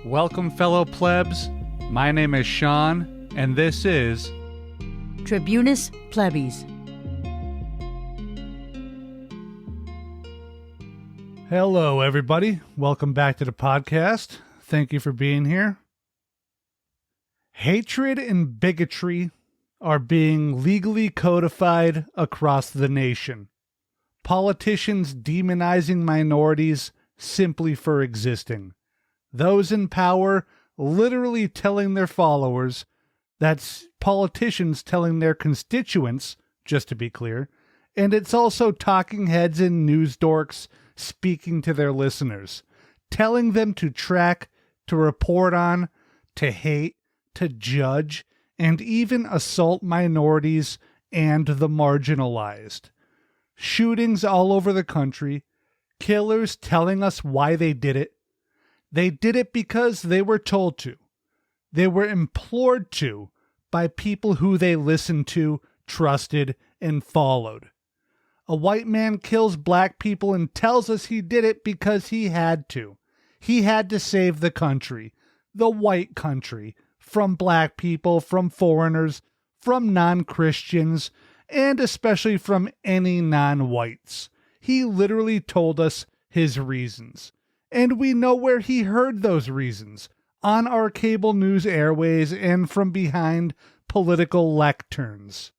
Welcome, fellow plebs. My name is Sean, and this is Tribunus Plebis. Hello, everybody. Welcome back to the podcast. Thank you for being here. Hatred and bigotry are being legally codified across the nation. Politicians demonizing minorities simply for existing. Those in power literally telling their followers, that's politicians telling their constituents, just to be clear, and it's also talking heads and news dorks speaking to their listeners, telling them to track, to report on, to hate, to judge, and even assault minorities and the marginalized. Shootings all over the country, killers telling us why they did it. They did it because they were told to. They were implored to by people who they listened to, trusted, and followed. A white man kills black people and tells us he did it because he had to. He had to save the country, the white country, from black people, from foreigners, from non-Christians, and especially from any non-whites. He literally told us his reasons. And we know where he heard those reasons, on our cable news airways and from behind political lecterns.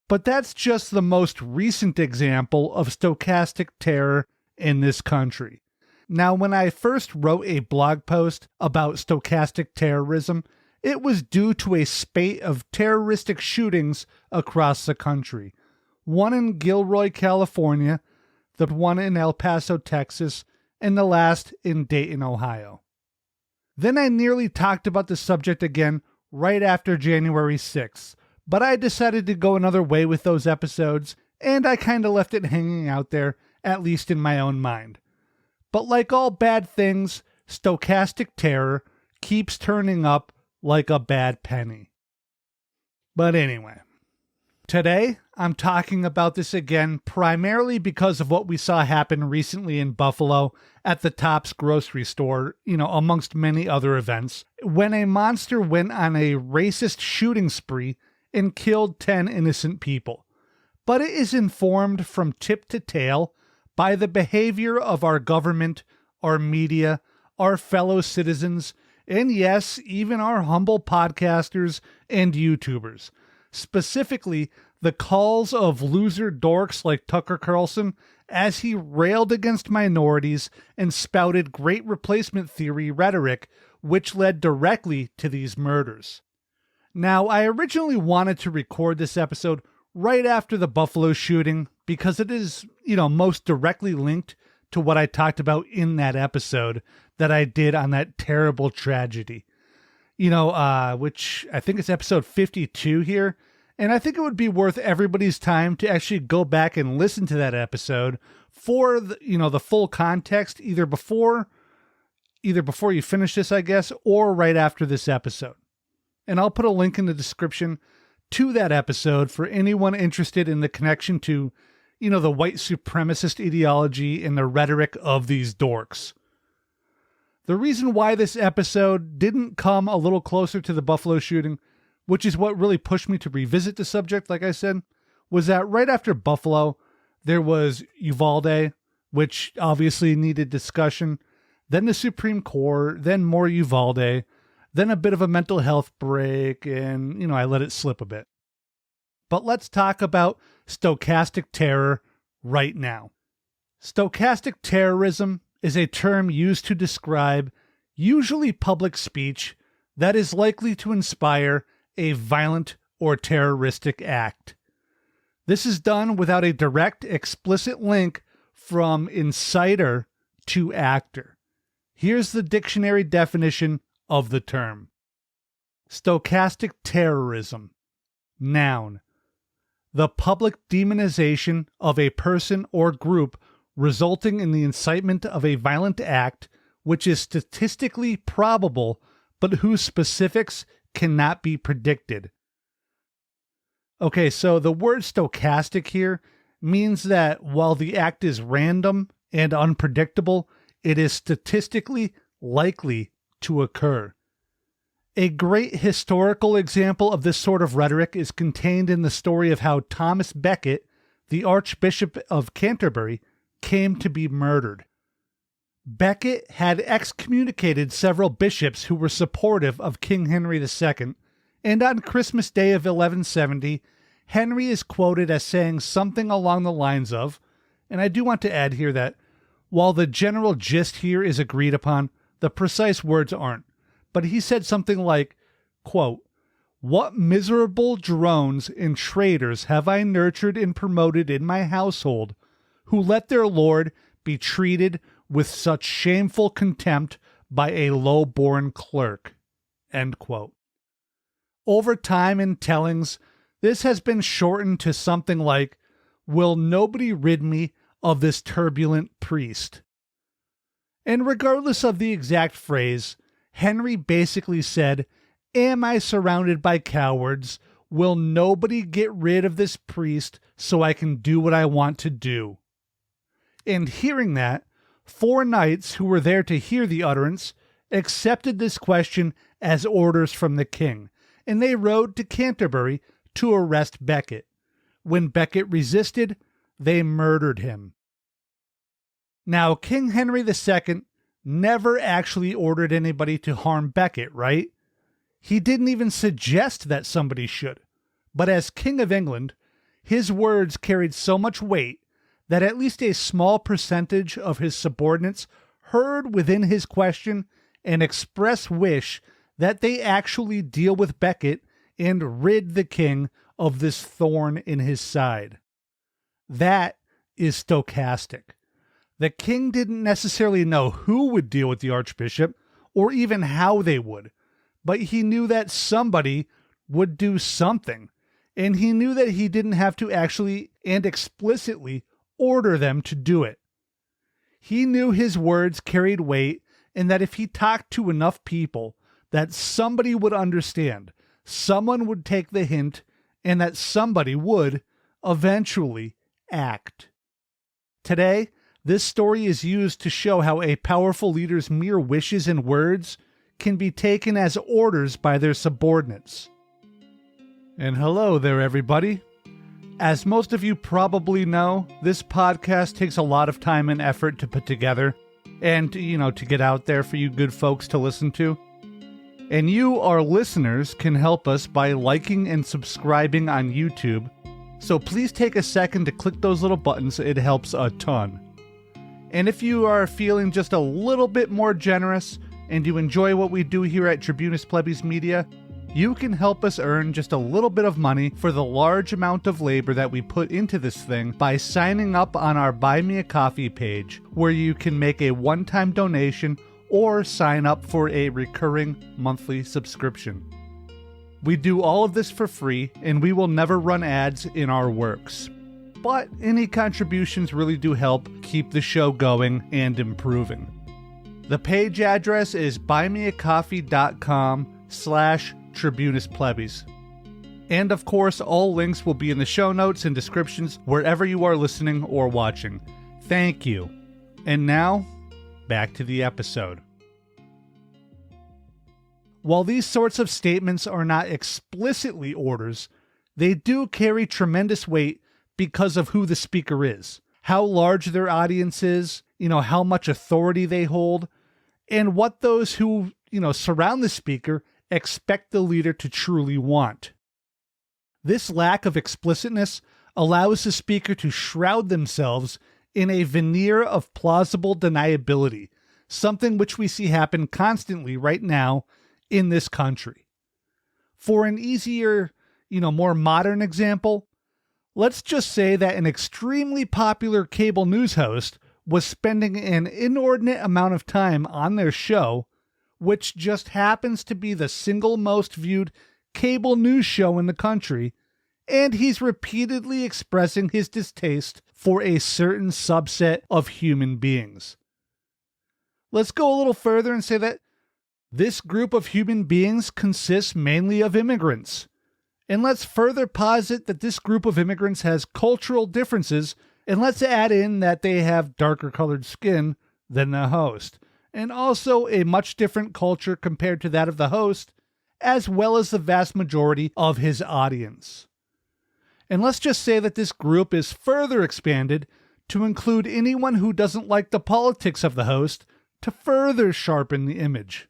But that's just the most recent example of stochastic terror in this country. Now, when I first wrote a blog post about stochastic terrorism, it was due to a spate of terroristic shootings across the country. One in Gilroy, California, the one in El Paso, Texas, and the last in Dayton, Ohio. Then I nearly talked about the subject again right after January 6th, but I decided to go another way with those episodes, and I kind of left it hanging out there, at least in my own mind. But like all bad things, stochastic terror keeps turning up like a bad penny. But anyway, today I'm talking about this again primarily because of what we saw happen recently in Buffalo at the Tops grocery store, amongst many other events, when a monster went on a racist shooting spree and killed 10 innocent people. But it is informed from tip to tail by the behavior of our government, our media, our fellow citizens, and yes, even our humble podcasters and YouTubers. Specifically, the calls of loser dorks like Tucker Carlson as he railed against minorities and spouted great replacement theory rhetoric, which led directly to these murders. Now, I originally wanted to record this episode right after the Buffalo shooting because it is, most directly linked to what I talked about in that episode that I did on that terrible tragedy. Which I think is episode 52 here. And I think it would be worth everybody's time to actually go back and listen to that episode for the full context, either before you finish this, I guess, or right after this episode. And I'll put a link in the description to that episode for anyone interested in the connection to, the white supremacist ideology and the rhetoric of these dorks. The reason why this episode didn't come a little closer to the Buffalo shooting, which is what really pushed me to revisit the subject, like I said, was that right after Buffalo, there was Uvalde, which obviously needed discussion, then the Supreme Court, then more Uvalde, then a bit of a mental health break, and, I let it slip a bit. But let's talk about stochastic terror right now. Stochastic terrorism is a term used to describe usually public speech that is likely to inspire a violent or terroristic act. This is done without a direct, explicit link from inciter to actor. Here's the dictionary definition of the term. Stochastic terrorism. Noun. The public demonization of a person or group resulting in the incitement of a violent act which is statistically probable but whose specifics cannot be predicted. Okay, so the word stochastic here means that while the act is random and unpredictable, it is statistically likely to occur. A great historical example of this sort of rhetoric is contained in the story of how Thomas Becket, the Archbishop of Canterbury, came to be murdered. Becket had excommunicated several bishops who were supportive of King Henry II, and on Christmas Day of 1170, Henry is quoted as saying something along the lines of, and I do want to add here that while the general gist here is agreed upon, the precise words aren't, but he said something like, quote, "What miserable drones and traitors have I nurtured and promoted in my household, who let their lord be treated with such shameful contempt by a low-born clerk." End quote. Over time and tellings, this has been shortened to something like, "Will nobody rid me of this turbulent priest?" And regardless of the exact phrase, Henry basically said, "Am I surrounded by cowards? Will nobody get rid of this priest so I can do what I want to do?" And hearing that, 4 knights who were there to hear the utterance accepted this question as orders from the king, and they rode to Canterbury to arrest Becket. When Becket resisted, they murdered him. Now, King Henry II never actually ordered anybody to harm Becket, right? He didn't even suggest that somebody should. But as King of England, his words carried so much weight that at least a small percentage of his subordinates heard within his question an express wish that they actually deal with Becket and rid the king of this thorn in his side. That is stochastic. The king didn't necessarily know who would deal with the archbishop or even how they would, but he knew that somebody would do something, and he knew that he didn't have to actually and explicitly order them to do it. He knew his words carried weight, and that if he talked to enough people, that somebody would understand, someone would take the hint, and that somebody would eventually act. Today, this story is used to show how a powerful leader's mere wishes and words can be taken as orders by their subordinates. And hello there, everybody. As most of you probably know, this podcast takes a lot of time and effort to put together and, to get out there for you good folks to listen to. And you, our listeners, can help us by liking and subscribing on YouTube. So please take a second to click those little buttons. It helps a ton. And if you are feeling just a little bit more generous and you enjoy what we do here at Tribunus Plebis Media, you can help us earn just a little bit of money for the large amount of labor that we put into this thing by signing up on our Buy Me a Coffee page, where you can make a one-time donation or sign up for a recurring monthly subscription. We do all of this for free, and we will never run ads in our works. But any contributions really do help keep the show going and improving. The page address is buymeacoffee.com/Tribunus Plebis. And of course, all links will be in the show notes and descriptions wherever you are listening or watching. Thank you. And now, back to the episode. While these sorts of statements are not explicitly orders, they do carry tremendous weight because of who the speaker is, how large their audience is, how much authority they hold, and what those who, surround the speaker expect the leader to truly want. This lack of explicitness allows the speaker to shroud themselves in a veneer of plausible deniability, something which we see happen constantly right now in this country. For an easier, more modern example, let's just say that an extremely popular cable news host was spending an inordinate amount of time on their show, which just happens to be the single most viewed cable news show in the country, and he's repeatedly expressing his distaste for a certain subset of human beings. Let's go a little further and say that this group of human beings consists mainly of immigrants. And let's further posit that this group of immigrants has cultural differences, and let's add in that they have darker colored skin than the host. and also a much different culture compared to that of the host, as well as the vast majority of his audience. And let's just say that this group is further expanded to include anyone who doesn't like the politics of the host to further sharpen the image.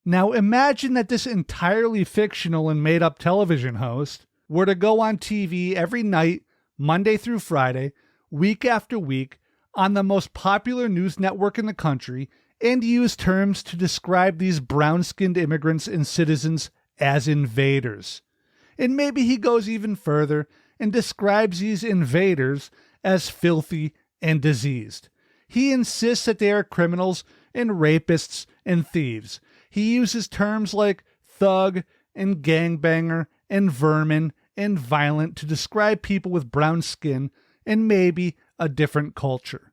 Now imagine that this entirely fictional and made-up television host were to go on TV every night, Monday through Friday, week after week, on the most popular news network in the country, and use terms to describe these brown-skinned immigrants and citizens as invaders. And maybe he goes even further and describes these invaders as filthy and diseased. He insists that they are criminals and rapists and thieves. He uses terms like thug and gangbanger and vermin and violent to describe people with brown skin and maybe a different culture.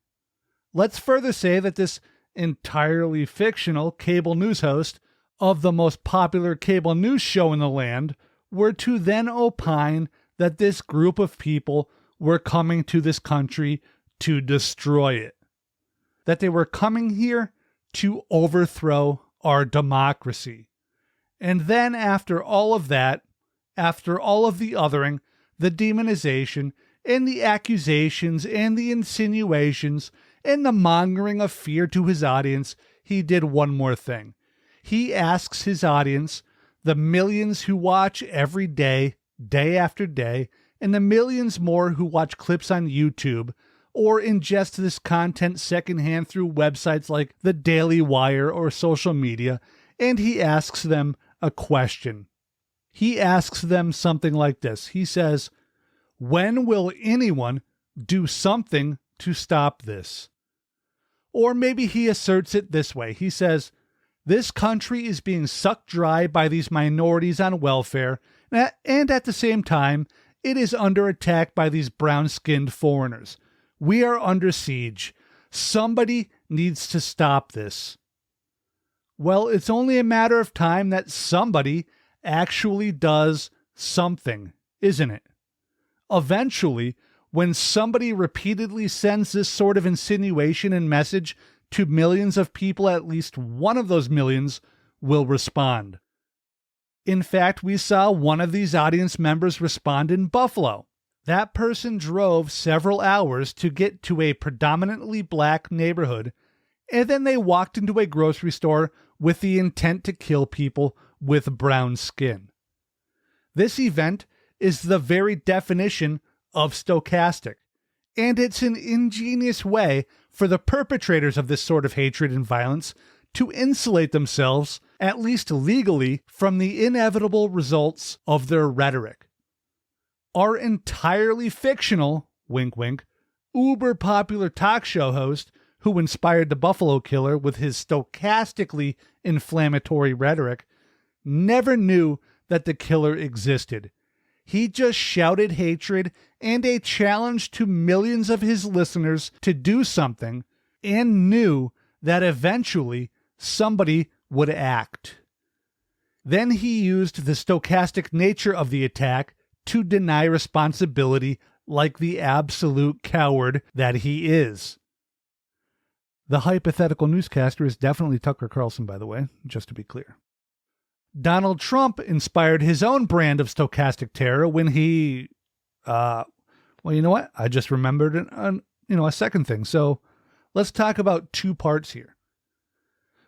Let's further say that this entirely fictional cable news host of the most popular cable news show in the land were to then opine that this group of people were coming to this country to destroy it. That they were coming here to overthrow our democracy. And then after all of that, after all of the othering, the demonization, and the accusations, and the insinuations, and the mongering of fear to his audience, he did one more thing. He asks his audience, the millions who watch every day, day after day, and the millions more who watch clips on YouTube, or ingest this content secondhand through websites like the Daily Wire or social media, and he asks them a question. He asks them something like this. He says, when will anyone do something to stop this? Or maybe he asserts it this way. He says, this country is being sucked dry by these minorities on welfare, and at the same time, it is under attack by these brown-skinned foreigners. We are under siege. Somebody needs to stop this. Well, it's only a matter of time that somebody actually does something, isn't it? Eventually, when somebody repeatedly sends this sort of insinuation and message to millions of people, at least one of those millions will respond. In fact, we saw one of these audience members respond in Buffalo. That person drove several hours to get to a predominantly black neighborhood, and then they walked into a grocery store with the intent to kill people with brown skin. This event is the very definition of stochastic, and it's an ingenious way for the perpetrators of this sort of hatred and violence to insulate themselves, at least legally, from the inevitable results of their rhetoric. Our entirely fictional, wink wink, uber popular talk show host who inspired the Buffalo Killer with his stochastically inflammatory rhetoric never knew that the killer existed. He just shouted hatred and a challenge to millions of his listeners to do something, and knew that eventually somebody would act. Then he used the stochastic nature of the attack to deny responsibility like the absolute coward that he is. The hypothetical newscaster is definitely Tucker Carlson, by the way, just to be clear. Donald Trump inspired his own brand of stochastic terror when he, well, you know what? I just remembered a second thing. So let's talk about two parts here.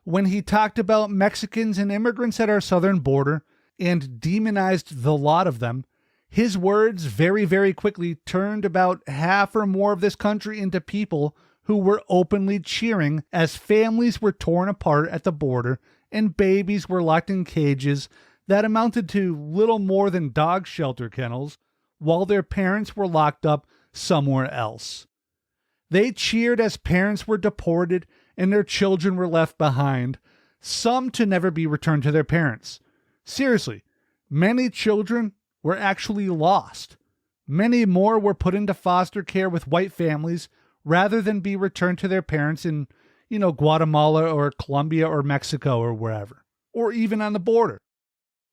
When he talked about Mexicans and immigrants at our southern border and demonized the lot of them, his words very, very quickly turned about half or more of this country into people who were openly cheering as families were torn apart at the border and babies were locked in cages that amounted to little more than dog shelter kennels while their parents were locked up somewhere else. They cheered as parents were deported and their children were left behind, some to never be returned to their parents. Seriously, many children were actually lost. Many more were put into foster care with white families rather than be returned to their parents in, Guatemala or Colombia or Mexico or wherever, or even on the border.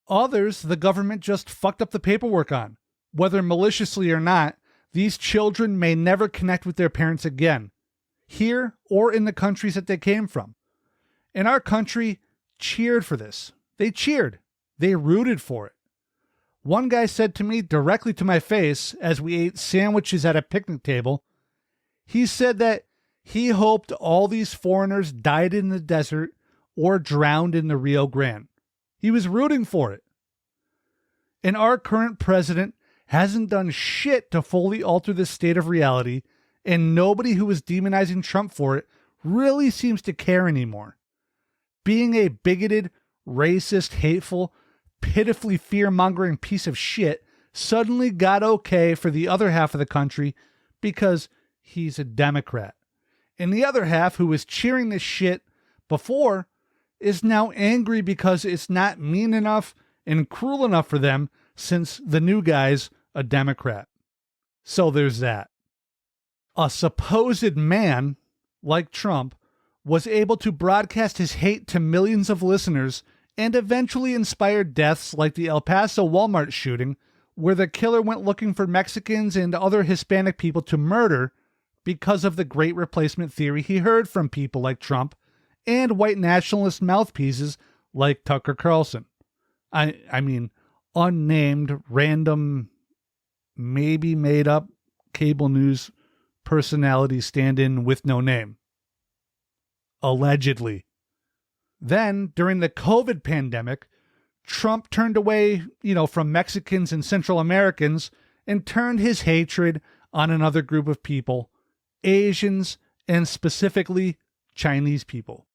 Others, the government just fucked up the paperwork on. Whether maliciously or not, these children may never connect with their parents again, here or in the countries that they came from. And our country cheered for this. They cheered. They rooted for it. One guy said to me directly to my face as we ate sandwiches at a picnic table, he said that he hoped all these foreigners died in the desert or drowned in the Rio Grande. He was rooting for it. And our current president hasn't done shit to fully alter this state of reality, and nobody who was demonizing Trump for it really seems to care anymore. Being a bigoted, racist, hateful, pitifully fear-mongering piece of shit suddenly got okay for the other half of the country because he's a Democrat. And the other half, who was cheering this shit before, is now angry because it's not mean enough and cruel enough for them since the new guy's a Democrat. So there's that. A supposed man, like Trump, was able to broadcast his hate to millions of listeners and eventually inspired deaths like the El Paso Walmart shooting, where the killer went looking for Mexicans and other Hispanic people to murder because of the great replacement theory he heard from people like Trump and white nationalist mouthpieces like Tucker Carlson. I mean, unnamed, random, maybe made up cable news personality stand-in with no name. Allegedly. Then, during the COVID pandemic, Trump turned away, from Mexicans and Central Americans and turned his hatred on another group of people, Asians, and specifically Chinese people.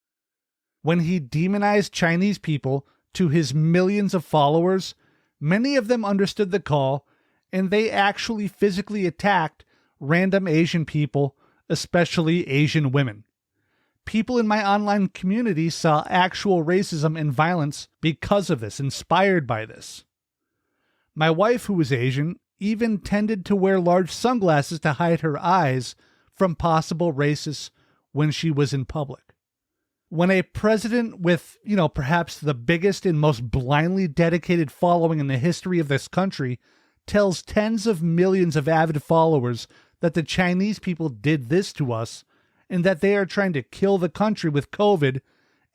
When he demonized Chinese people to his millions of followers, many of them understood the call, and they actually physically attacked random Asian people, especially Asian women. People in my online community saw actual racism and violence because of this, inspired by this. My wife, who was Asian, even tended to wear large sunglasses to hide her eyes from possible racists when she was in public. When a president with, perhaps the biggest and most blindly dedicated following in the history of this country tells tens of millions of avid followers that the Chinese people did this to us and that they are trying to kill the country with COVID,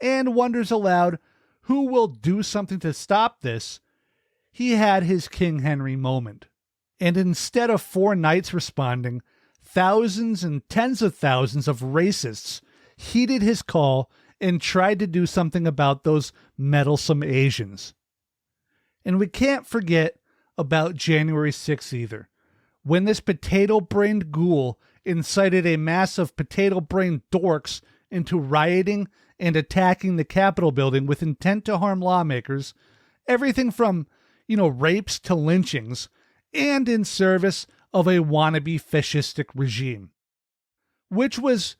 and wonders aloud who will do something to stop this, he had his King Henry moment. And instead of 4 knights responding, thousands and tens of thousands of racists heeded his call and tried to do something about those meddlesome Asians. And we can't forget about January 6th either, when this potato-brained ghoul incited a mass of potato-brained dorks into rioting and attacking the Capitol building with intent to harm lawmakers, everything from, rapes to lynchings, and in service of a wannabe fascistic regime. Which was,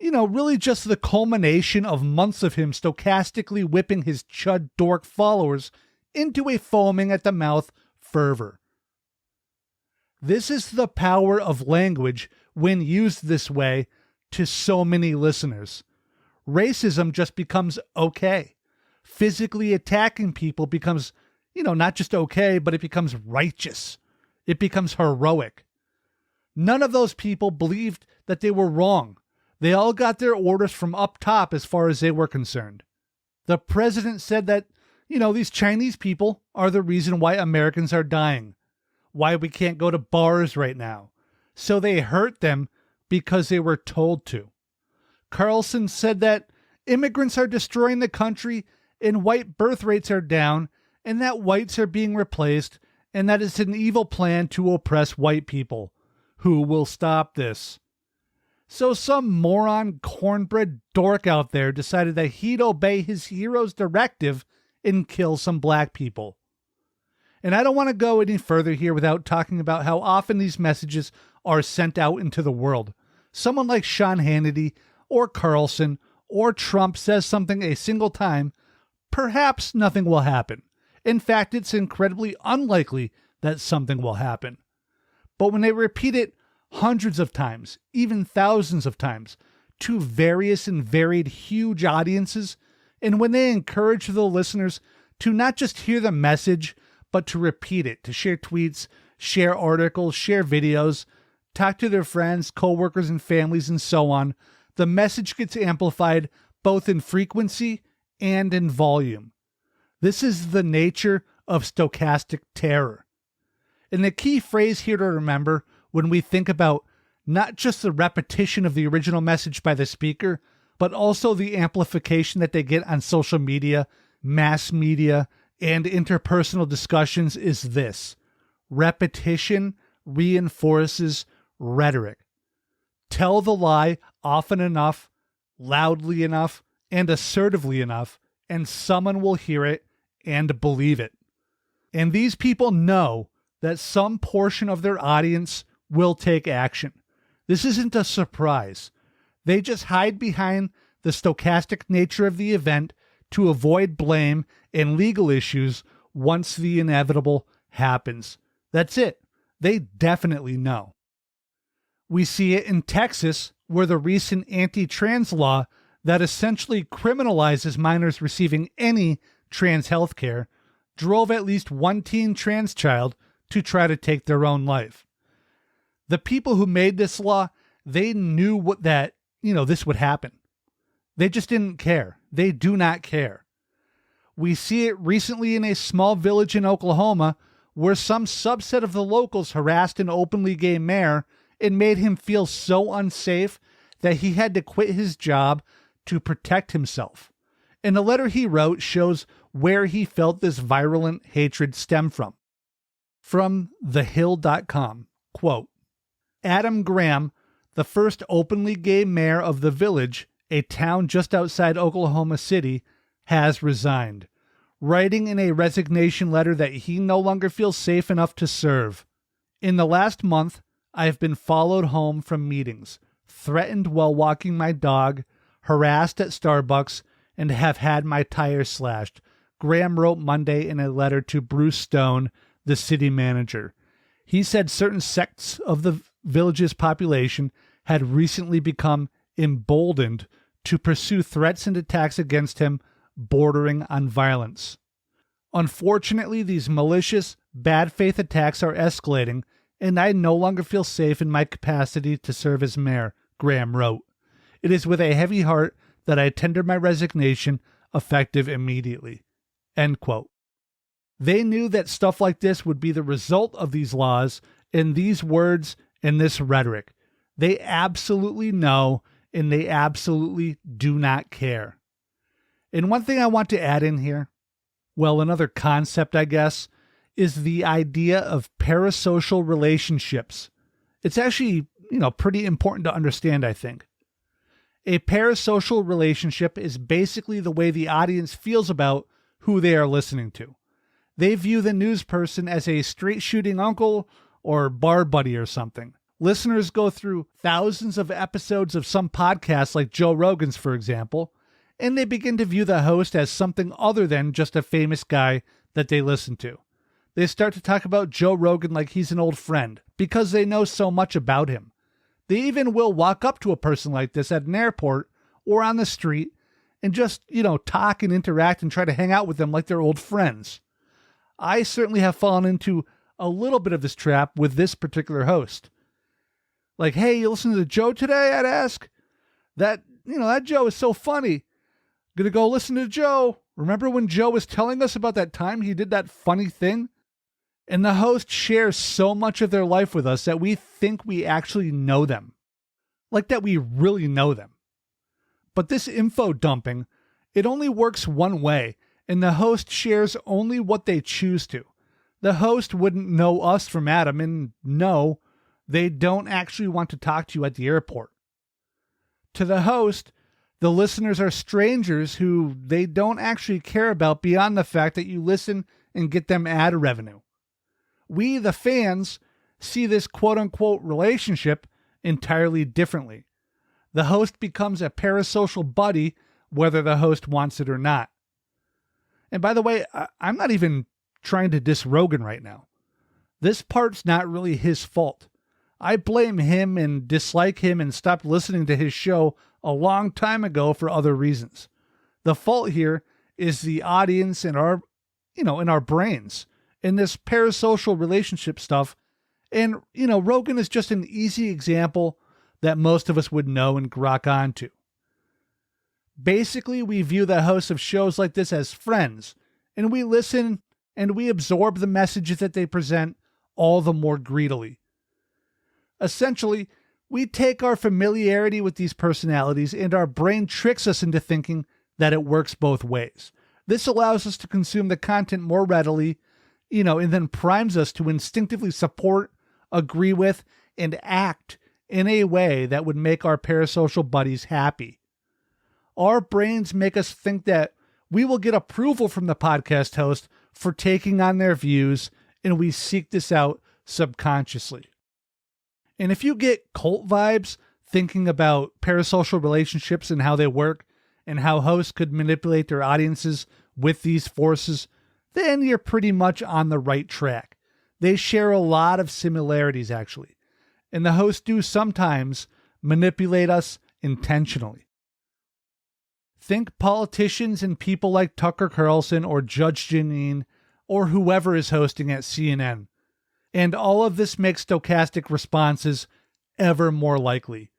really just the culmination of months of him stochastically whipping his chud dork followers into a foaming at the mouth fervor. This is the power of language when used this way to so many listeners. Racism just becomes okay. Physically attacking people becomes, not just okay, but it becomes righteous. It becomes heroic. None of those people believed that they were wrong. They all got their orders from up top as far as they were concerned. The president said that, these Chinese people are the reason why Americans are dying, why we can't go to bars right now. So they hurt them because they were told to. Carlson said that immigrants are destroying the country and white birth rates are down and that whites are being replaced and that it's an evil plan to oppress white people. Who will stop this? So some moron cornbread dork out there decided that he'd obey his hero's directive and kill some black people. And I don't want to go any further here without talking about how often these messages are sent out into the world. Someone like Sean Hannity or Carlson or Trump says something a single time, perhaps nothing will happen. In fact, it's incredibly unlikely that something will happen. But when they repeat it hundreds of times, even thousands of times, to various and varied huge audiences, and when they encourage the listeners to not just hear the message, but to repeat it, to share tweets, share articles, share videos, talk to their friends, coworkers, and families, and so on, the message gets amplified both in frequency and in volume. This is the nature of stochastic terror. And the key phrase here to remember when we think about not just the repetition of the original message by the speaker, but also the amplification that they get on social media, mass media, and interpersonal discussions is this: repetition reinforces rhetoric. Tell the lie often enough, loudly enough, and assertively enough, and someone will hear it and believe it. And these people know that some portion of their audience will take action. This isn't a surprise. They just hide behind the stochastic nature of the event to avoid blame and legal issues once the inevitable happens. That's it. They definitely know. We see it in Texas, where the recent anti-trans law that essentially criminalizes minors receiving any trans health care drove at least one teen trans child to try to take their own life. The people who made this law, they knew this would happen. They just didn't care. They do not care. We see it recently in a small village in Oklahoma where some subset of the locals harassed an openly gay mayor and made him feel so unsafe that he had to quit his job to protect himself. And the letter he wrote shows where he felt this virulent hatred stem from. From thehill.com, quote, Adam Graham, the first openly gay mayor of the village, a town just outside Oklahoma City, has resigned, writing in a resignation letter that he no longer feels safe enough to serve. In the last month, I have been followed home from meetings, threatened while walking my dog, harassed at Starbucks, and have had my tires slashed, Graham wrote Monday in a letter to Bruce Stone, the city manager. He said certain sects of the village's population had recently become emboldened to pursue threats and attacks against him bordering on violence. Unfortunately, these malicious, bad faith attacks are escalating, and I no longer feel safe in my capacity to serve as mayor, Graham wrote. It is with a heavy heart that I tender my resignation, effective immediately. End quote. They knew that stuff like this would be the result of these laws and these words and this rhetoric. They absolutely know, and they absolutely do not care. And one thing I want to add in here, well, another concept, I guess, is the idea of parasocial relationships. It's actually, pretty important to understand, I think. A parasocial relationship is basically the way the audience feels about who they are listening to. They view the news person as a straight-shooting uncle or bar buddy or something. Listeners go through thousands of episodes of some podcasts like Joe Rogan's, for example, and they begin to view the host as something other than just a famous guy that they listen to. They start to talk about Joe Rogan like he's an old friend because they know so much about him. They even will walk up to a person like this at an airport or on the street and just, talk and interact and try to hang out with them like they're old friends. I certainly have fallen into a little bit of this trap with this particular host. Like, hey, you listen to Joe today? I'd ask. That Joe is so funny. Gonna go listen to Joe. Remember when Joe was telling us about that time he did that funny thing? And the host shares so much of their life with us that we think we actually know them. Like that we really know them. But this info dumping, it only works one way, and the host shares only what they choose to. The host wouldn't know us from Adam, and no, they don't actually want to talk to you at the airport. To the host, the listeners are strangers who they don't actually care about beyond the fact that you listen and get them ad revenue. We, the fans, see this quote-unquote relationship entirely differently. The host becomes a parasocial buddy whether the host wants it or not. And by the way, I'm not even trying to diss Rogan right now. This part's not really his fault. I blame him and dislike him and stopped listening to his show a long time ago for other reasons. The fault here is the audience and our, in our brains, in this parasocial relationship stuff. And, Rogan is just an easy example that most of us would know and grok onto. Basically, we view the hosts of shows like this as friends, and we listen and we absorb the messages that they present all the more greedily. Essentially, we take our familiarity with these personalities and our brain tricks us into thinking that it works both ways. This allows us to consume the content more readily, and then primes us to instinctively support, agree with, and act in a way that would make our parasocial buddies happy. Our brains make us think that we will get approval from the podcast host for taking on their views, and we seek this out subconsciously. And if you get cult vibes thinking about parasocial relationships and how they work, and how hosts could manipulate their audiences with these forces, then you're pretty much on the right track. They share a lot of similarities, actually. And the hosts do sometimes manipulate us intentionally. Think politicians and people like Tucker Carlson or Judge Jeanine or whoever is hosting at CNN. And all of this makes stochastic responses ever more likely.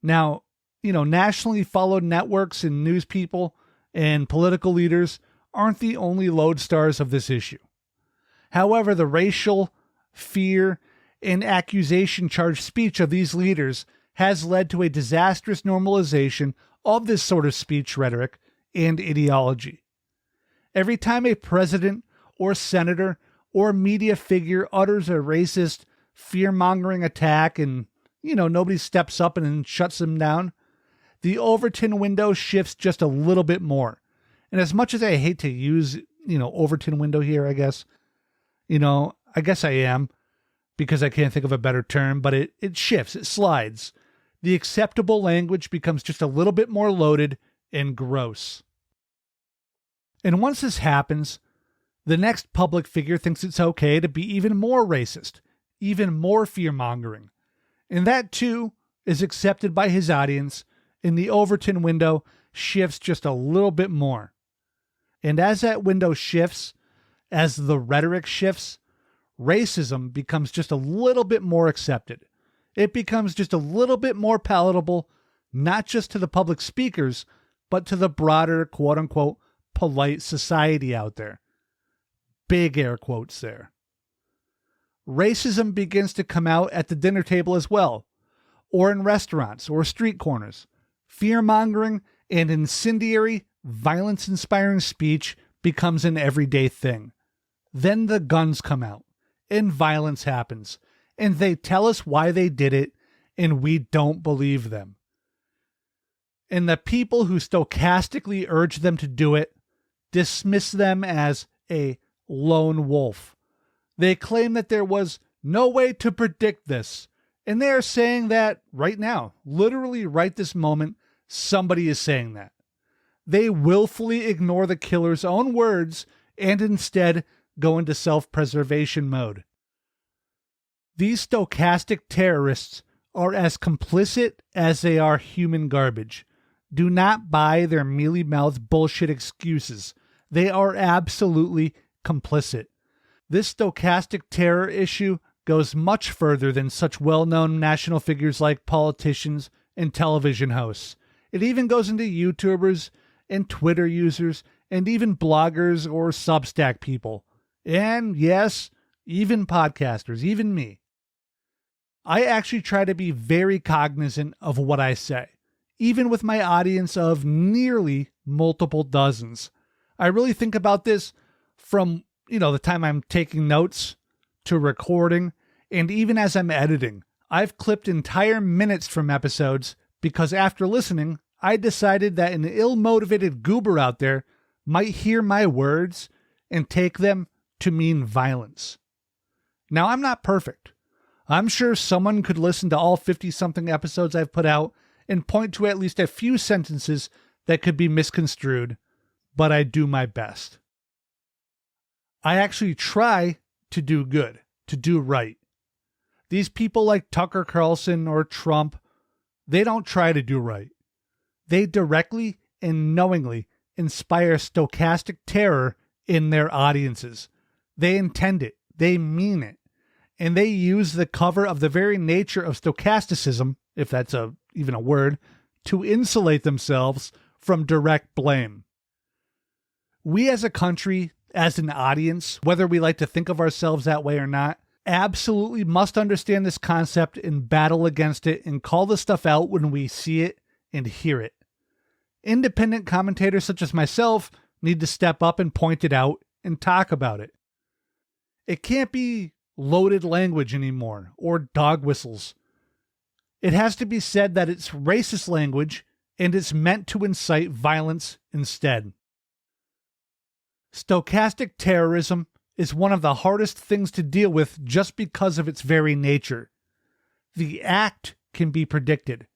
Now, nationally followed networks and news people and political leaders aren't the only lodestars of this issue. However, the racial, fear, and accusation-charged speech of these leaders has led to a disastrous normalization of this sort of speech rhetoric and ideology. Every time a president or senator or media figure utters a racist, fear-mongering attack and, nobody steps up and shuts them down, the Overton window shifts just a little bit more. And as much as I hate to use, Overton window here, I guess I am, because I can't think of a better term, but it shifts, it slides. The acceptable language becomes just a little bit more loaded and gross. And once this happens, the next public figure thinks it's okay to be even more racist, even more fear-mongering. And that, too, is accepted by his audience, and the Overton window shifts just a little bit more. And as that window shifts, as the rhetoric shifts, racism becomes just a little bit more accepted. It becomes just a little bit more palatable, not just to the public speakers, but to the broader, quote-unquote, polite society out there. Big air quotes there. Racism begins to come out at the dinner table as well, or in restaurants or street corners. Fear-mongering and incendiary, violence-inspiring speech becomes an everyday thing. Then the guns come out, and violence happens, and they tell us why they did it, and we don't believe them. And the people who stochastically urge them to do it dismiss them as a lone wolf. They claim that there was no way to predict this, and they are saying that right now, literally right this moment, somebody is saying that. They willfully ignore the killer's own words and instead go into self-preservation mode. These stochastic terrorists are as complicit as they are human garbage. Do not buy their mealy-mouthed bullshit excuses. They are absolutely complicit. This stochastic terror issue goes much further than such well-known national figures like politicians and television hosts. It even goes into YouTubers and Twitter users and even bloggers or Substack people. And yes, even podcasters, even me. I actually try to be very cognizant of what I say, even with my audience of nearly multiple dozens. I really think about this from, the time I'm taking notes to recording, and even as I'm editing. I've clipped entire minutes from episodes because after listening, I decided that an ill-motivated goober out there might hear my words and take them to mean violence. Now, I'm not perfect. I'm sure someone could listen to all 50-something episodes I've put out and point to at least a few sentences that could be misconstrued, but I do my best. I actually try to do good, to do right. These people like Tucker Carlson or Trump, they don't try to do right. They directly and knowingly inspire stochastic terror in their audiences. They intend it. They mean it. And they use the cover of the very nature of stochasticism, if that's even a word, to insulate themselves from direct blame. We as a country, as an audience, whether we like to think of ourselves that way or not, absolutely must understand this concept and battle against it and call this stuff out when we see it and hear it. Independent commentators such as myself need to step up and point it out and talk about it. It can't be loaded language anymore or dog whistles. It has to be said that it's racist language and it's meant to incite violence instead. Stochastic terrorism is one of the hardest things to deal with just because of its very nature. The act can be predicted.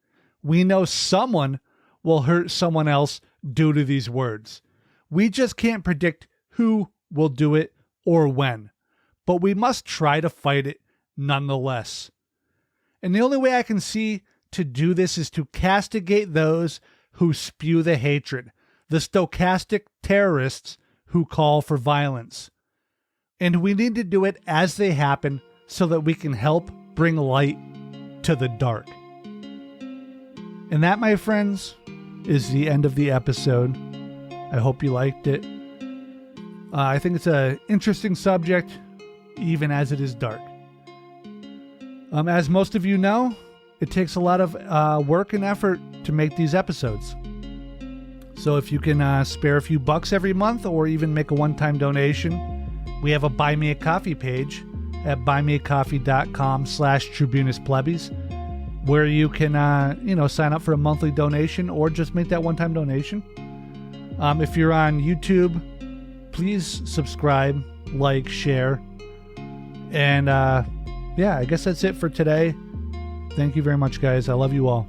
We know someone will hurt someone else due to these words. We just can't predict who will do it or when, but we must try to fight it nonetheless. And the only way I can see to do this is to castigate those who spew the hatred, the stochastic terrorists who call for violence. And we need to do it as they happen so that we can help bring light to the dark. And that, my friends, is the end of the episode. I hope you liked it. I think it's an interesting subject, even as it is dark. As most of you know, it takes a lot of work and effort to make these episodes. So if you can spare a few bucks every month or even make a one-time donation, we have a Buy Me a Coffee page at buymeacoffee.com/tribunusplebis, where you can sign up for a monthly donation or just make that one-time donation. If you're on YouTube, please subscribe, like, share. And I guess that's it for today. Thank you very much, guys. I love you all.